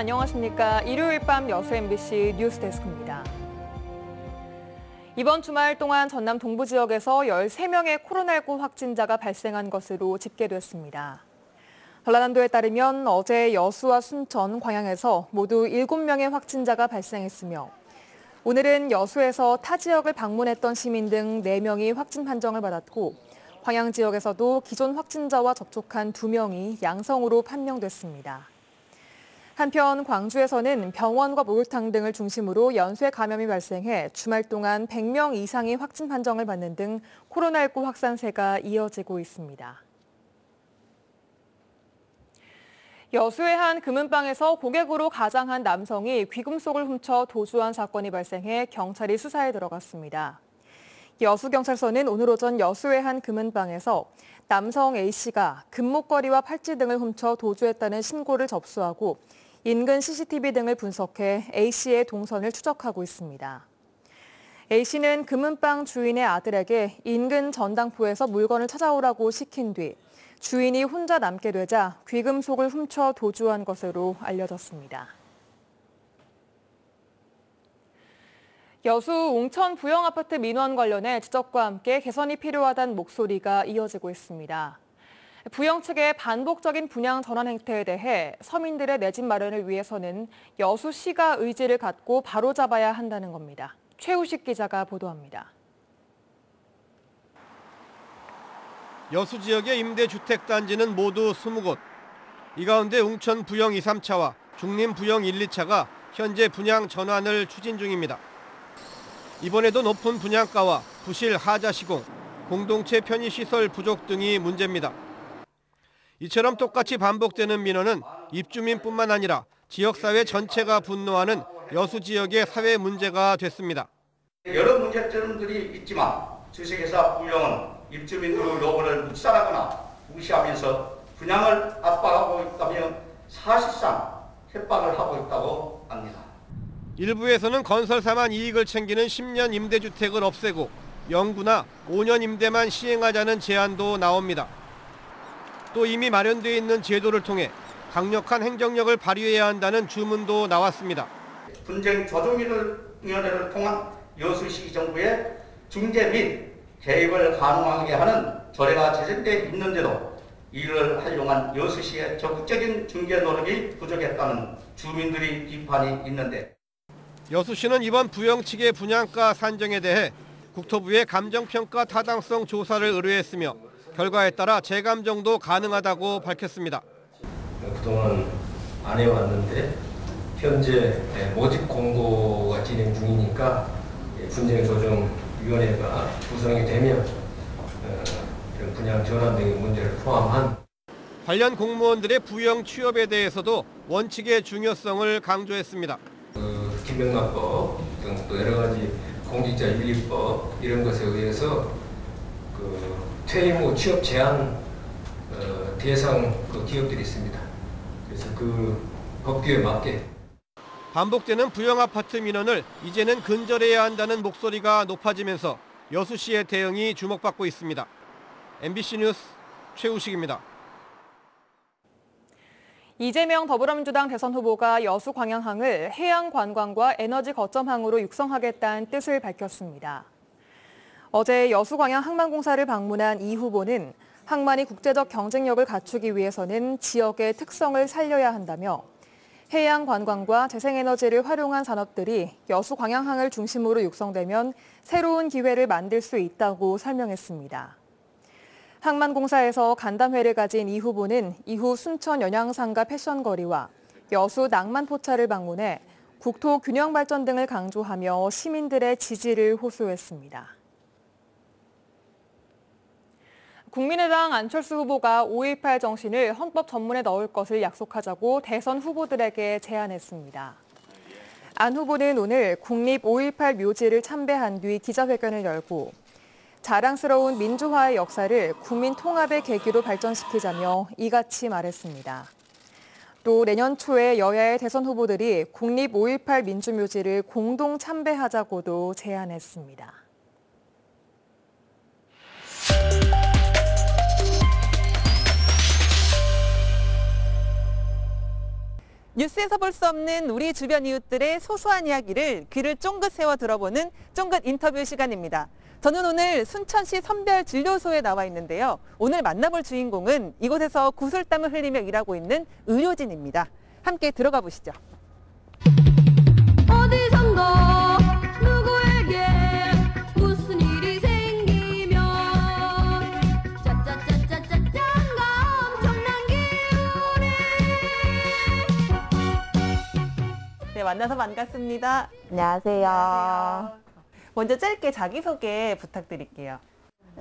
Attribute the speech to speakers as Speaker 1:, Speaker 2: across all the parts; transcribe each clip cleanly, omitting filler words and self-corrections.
Speaker 1: 안녕하십니까. 일요일 밤 여수 MBC 뉴스데스크입니다. 이번 주말 동안 전남 동부 지역에서 13명의 코로나19 확진자가 발생한 것으로 집계됐습니다. 전라남도에 따르면 어제 여수와 순천, 광양에서 모두 7명의 확진자가 발생했으며 오늘은 여수에서 타 지역을 방문했던 시민 등 4명이 확진 판정을 받았고 광양 지역에서도 기존 확진자와 접촉한 2명이 양성으로 판명됐습니다. 한편 광주에서는 병원과 목욕탕 등을 중심으로 연쇄 감염이 발생해 주말 동안 100명 이상이 확진 판정을 받는 등 코로나19 확산세가 이어지고 있습니다. 여수의 한 금은방에서 고객으로 가장한 남성이 귀금속을 훔쳐 도주한 사건이 발생해 경찰이 수사에 들어갔습니다. 여수경찰서는 오늘 오전 여수의 한 금은방에서 남성 A씨가 금목걸이와 팔찌 등을 훔쳐 도주했다는 신고를 접수하고 인근 CCTV 등을 분석해 A씨의 동선을 추적하고 있습니다. A씨는 금은방 주인의 아들에게 인근 전당포에서 물건을 찾아오라고 시킨 뒤 주인이 혼자 남게 되자 귀금속을 훔쳐 도주한 것으로 알려졌습니다. 여수 웅천 부영아파트 민원 관련해 지적과 함께 개선이 필요하다는 목소리가 이어지고 있습니다. 부영 측의 반복적인 분양 전환 행태에 대해 서민들의 내 집 마련을 위해서는 여수시가 의지를 갖고 바로잡아야 한다는 겁니다. 최우식 기자가 보도합니다.
Speaker 2: 여수 지역의 임대주택단지는 모두 20곳. 이 가운데 웅천 부영 2, 3차와 중림 부영 1, 2차가 현재 분양 전환을 추진 중입니다. 이번에도 높은 분양가와 부실 하자 시공, 공동체 편의시설 부족 등이 문제입니다. 이처럼 똑같이 반복되는 민원은 입주민뿐만 아니라 지역사회 전체가 분노하는 여수 지역의 사회 문제가 됐습니다.
Speaker 3: 여러 문제점들이 있지만 주식회사 부영은 입주민들의 요구를 묵살하거나 무시하면서 분양을 압박하고 있다며 사실상 협박을 하고 있다고 합니다.
Speaker 2: 일부에서는 건설사만 이익을 챙기는 10년 임대주택을 없애고 영구나 5년 임대만 시행하자는 제안도 나옵니다. 또 이미 마련되어 있는 제도를 통해 강력한 행정력을 발휘해야 한다는 주문도 나왔습니다.
Speaker 3: 분쟁 조정위원회를 통한 여수시 정부의 중재 및 개입을 가능하게 하는 조례가 제정돼 있는데도 이를 활용한 여수시의 적극적인 중재 노력이 부족했다는 주민들의 비판이 있는데
Speaker 2: 여수시는 이번 부영 측의 분양가 산정에 대해 국토부에 감정평가 타당성 조사를 의뢰했으며 결과에 따라 재감정도 가능하다고 밝혔습니다.
Speaker 4: 그동안 안 해왔는데 현재 모집 공고가 진행 중이니까 분쟁조정위원회가 구성이 되면 이런 분양 전환 등의 문제를 포함한
Speaker 2: 관련 공무원들의 부영 취업에 대해서도 원칙의 중요성을 강조했습니다.
Speaker 4: 김영란법 등 또 여러 가지 공직자 윤리법 이런 것에 의해서 퇴임 후 취업 제한 대상 기업들이 있습니다. 그래서 그 법규에 맞게
Speaker 2: 반복되는 부영 아파트 민원을 이제는 근절해야 한다는 목소리가 높아지면서 여수시의 대응이 주목받고 있습니다. MBC 뉴스 최우식입니다.
Speaker 1: 이재명 더불어민주당 대선 후보가 여수 광양항을 해양 관광과 에너지 거점항으로 육성하겠다는 뜻을 밝혔습니다. 어제 여수 광양 항만공사를 방문한 이 후보는 항만이 국제적 경쟁력을 갖추기 위해서는 지역의 특성을 살려야 한다며 해양 관광과 재생에너지를 활용한 산업들이 여수 광양항을 중심으로 육성되면 새로운 기회를 만들 수 있다고 설명했습니다. 항만공사에서 간담회를 가진 이 후보는 이후 순천 연양상가 패션거리와 여수 낭만포차를 방문해 국토 균형 발전 등을 강조하며 시민들의 지지를 호소했습니다. 국민의당 안철수 후보가 5.18 정신을 헌법 전문에 넣을 것을 약속하자고 대선 후보들에게 제안했습니다. 안 후보는 오늘 국립 5.18 묘지를 참배한 뒤 기자회견을 열고 자랑스러운 민주화의 역사를 국민 통합의 계기로 발전시키자며 이같이 말했습니다. 또 내년 초에 여야의 대선 후보들이 국립 5.18 민주묘지를 공동 참배하자고도 제안했습니다.
Speaker 5: 뉴스에서 볼 수 없는 우리 주변 이웃들의 소소한 이야기를 귀를 쫑긋 세워 들어보는 쫑긋 인터뷰 시간입니다. 저는 오늘 순천시 선별진료소에 나와 있는데요. 오늘 만나볼 주인공은 이곳에서 구슬땀을 흘리며 일하고 있는 의료진입니다. 함께 들어가 보시죠.
Speaker 6: 어디선가 누구에게 무슨 일이 생기면 짜짜짜짜짜짠가 엄청난 기운이.
Speaker 5: 네, 만나서 반갑습니다.
Speaker 7: 안녕하세요.
Speaker 5: 먼저 짧게 자기소개 부탁드릴게요.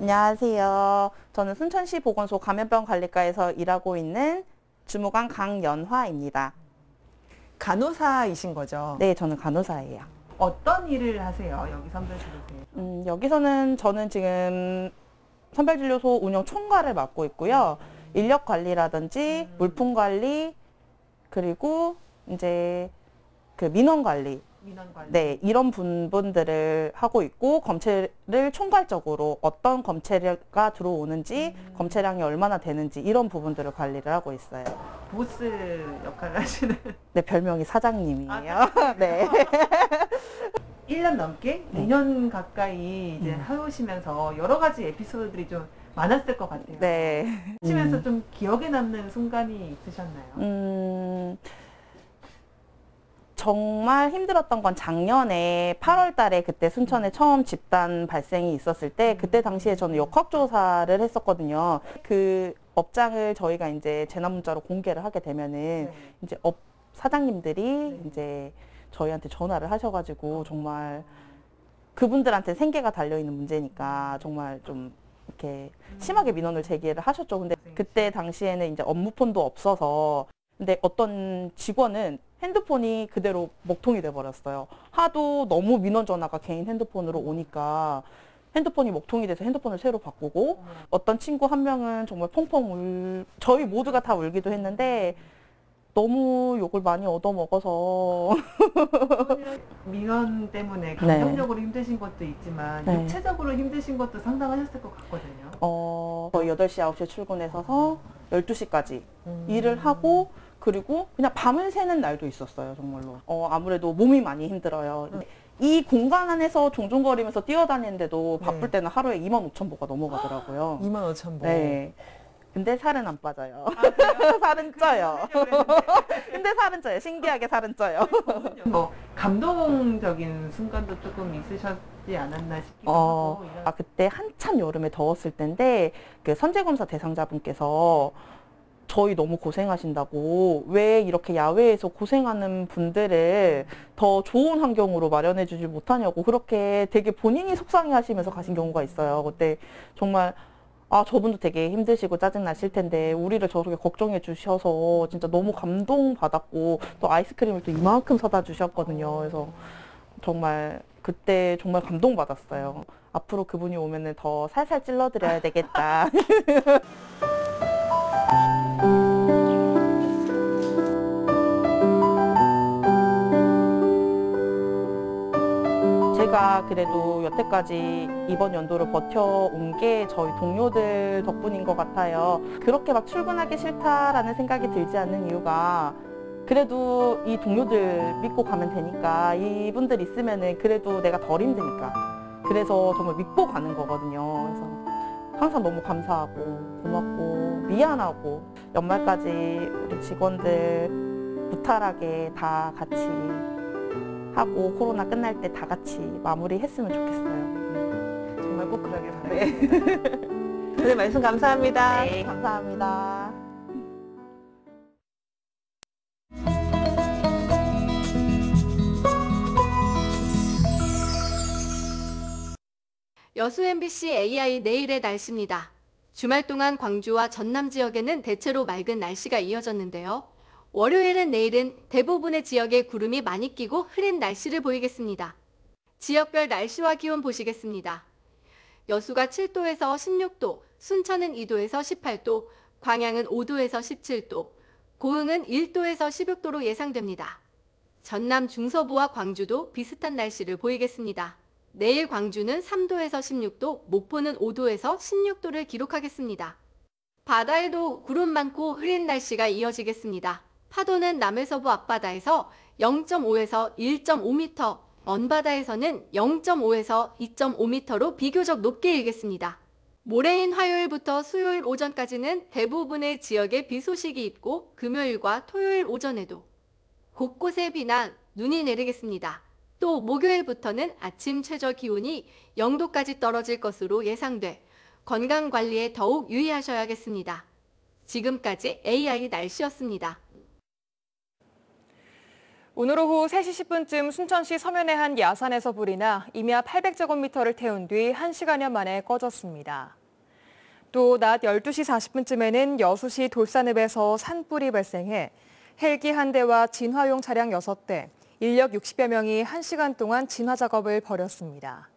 Speaker 7: 안녕하세요. 저는 순천시 보건소 감염병 관리과에서 일하고 있는 주무관 강연화입니다.
Speaker 5: 간호사이신 거죠?
Speaker 7: 네, 저는 간호사예요.
Speaker 5: 어떤 일을 하세요? 여기 선별진료소에서?
Speaker 7: 여기서는 저는 지금 선별진료소 운영 총괄을 맡고 있고요. 인력 관리라든지 물품 관리, 그리고 이제 그 민원 관리. 네, 이런 부분들을 하고 있고, 검체를 총괄적으로 어떤 검체가 들어오는지, 검체량이 얼마나 되는지 이런 부분들을 관리를 하고 있어요.
Speaker 5: 보스 역할을 하시는?
Speaker 7: 네, 별명이 사장님이에요. 네.
Speaker 5: 1년 넘게, 2년 가까이 이제 해오시면서 여러 가지 에피소드들이 좀 많았을 것 같아요.
Speaker 7: 네.
Speaker 5: 하시면서 좀 기억에 남는 순간이 있으셨나요?
Speaker 7: 정말 힘들었던 건 작년에 8월 달에 그때 순천에 처음 집단 발생이 있었을 때, 그때 당시에 저는 역학조사를 했었거든요. 그 업장을 저희가 이제 재난문자로 공개를 하게 되면은 이제 업 사장님들이 이제 저희한테 전화를 하셔가지고, 정말 그분들한테 생계가 달려있는 문제니까 정말 좀 이렇게 심하게 민원을 제기를 하셨죠. 근데 그때 당시에는 이제 업무폰도 없어서, 근데 어떤 직원은 핸드폰이 그대로 먹통이 돼버렸어요. 하도 너무 민원 전화가 개인 핸드폰으로 오니까 핸드폰이 먹통이 돼서 핸드폰을 새로 바꾸고, 어떤 친구 한 명은 정말 펑펑 저희 모두가 다 울기도 했는데 너무 욕을 많이 얻어먹어서.
Speaker 5: 민원 때문에 감정적으로 힘드신 것도 있지만 육체적으로 힘드신 것도 상당하셨을 것 같거든요.
Speaker 7: 거의 8시, 9시에 출근해서 12시까지 일을 하고, 그리고 그냥 밤을 새는 날도 있었어요, 정말로. 아무래도 몸이 많이 힘들어요. 이 공간 안에서 종종거리면서 뛰어다니는데도 바쁠 때는 하루에 25,000보가 넘어가더라고요.
Speaker 5: 25,000보?
Speaker 7: 네. 근데 살은 안 빠져요. 살은 쪄요. 근데 살은 쪄요. 신기하게 살은 쪄요.
Speaker 5: 뭐 감동적인 순간도 조금 있으셨지 않았나 싶기도 하고.
Speaker 7: 그때 한참 여름에 더웠을 때인데, 그 선제검사 대상자분께서 저희 너무 고생하신다고, 왜 이렇게 야외에서 고생하는 분들을 더 좋은 환경으로 마련해 주지 못하냐고, 그렇게 되게 본인이 속상해 하시면서 가신 경우가 있어요. 그때 정말 저분도 되게 힘드시고 짜증나실 텐데 우리를 저렇게 걱정해 주셔서 진짜 너무 감동받았고, 또 아이스크림을 또 이만큼 사다 주셨거든요. 그래서 정말 그때 정말 감동받았어요. 앞으로 그분이 오면은 더 살살 찔러드려야 되겠다. 제가 그래도 여태까지 이번 연도를 버텨온 게 저희 동료들 덕분인 것 같아요. 그렇게 막 출근하기 싫다라는 생각이 들지 않는 이유가, 그래도 이 동료들 믿고 가면 되니까, 이분들 있으면은 그래도 내가 덜 힘드니까. 그래서 정말 믿고 가는 거거든요. 그래서 항상 너무 감사하고 고맙고 미안하고, 연말까지 우리 직원들 무탈하게 다 같이 하고 코로나 끝날 때 다 같이 마무리했으면 좋겠어요.
Speaker 5: 정말 꼭 그러길 바라겠습니다. 오늘 말씀 감사합니다.
Speaker 7: 네, 감사합니다.
Speaker 6: 여수 MBC AI 내일의 날씨입니다. 주말 동안 광주와 전남 지역에는 대체로 맑은 날씨가 이어졌는데요. 월요일은 내일은 대부분의 지역에 구름이 많이 끼고 흐린 날씨를 보이겠습니다. 지역별 날씨와 기온 보시겠습니다. 여수가 7도에서 16도, 순천은 2도에서 18도, 광양은 5도에서 17도, 고흥은 1도에서 16도로 예상됩니다. 전남 중서부와 광주도 비슷한 날씨를 보이겠습니다. 내일 광주는 3도에서 16도, 목포는 5도에서 16도를 기록하겠습니다. 바다에도 구름 많고 흐린 날씨가 이어지겠습니다. 파도는 남해서부 앞바다에서 0.5에서 1.5m, 먼바다에서는 0.5에서 2.5m로 비교적 높게 일겠습니다. 모레인 화요일부터 수요일 오전까지는 대부분의 지역에 비 소식이 있고 금요일과 토요일 오전에도 곳곳에 비나 눈이 내리겠습니다. 또 목요일부터는 아침 최저 기온이 0도까지 떨어질 것으로 예상돼 건강관리에 더욱 유의하셔야겠습니다. 지금까지 AI 날씨였습니다.
Speaker 1: 오늘 오후 3시 10분쯤 순천시 서면의 한 야산에서 불이 나 임야 800제곱미터를 태운 뒤 1시간여 만에 꺼졌습니다. 또 낮 12시 40분쯤에는 여수시 돌산읍에서 산불이 발생해 헬기 1대와 진화용 차량 6대, 인력 60여 명이 1시간 동안 진화 작업을 벌였습니다.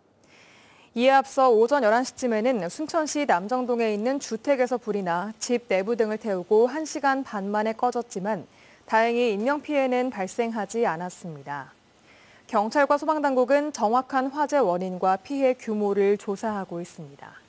Speaker 1: 이에 앞서 오전 11시쯤에는 순천시 남정동에 있는 주택에서 불이 나 집 내부 등을 태우고 1시간 반 만에 꺼졌지만 다행히 인명피해는 발생하지 않았습니다. 경찰과 소방당국은 정확한 화재 원인과 피해 규모를 조사하고 있습니다.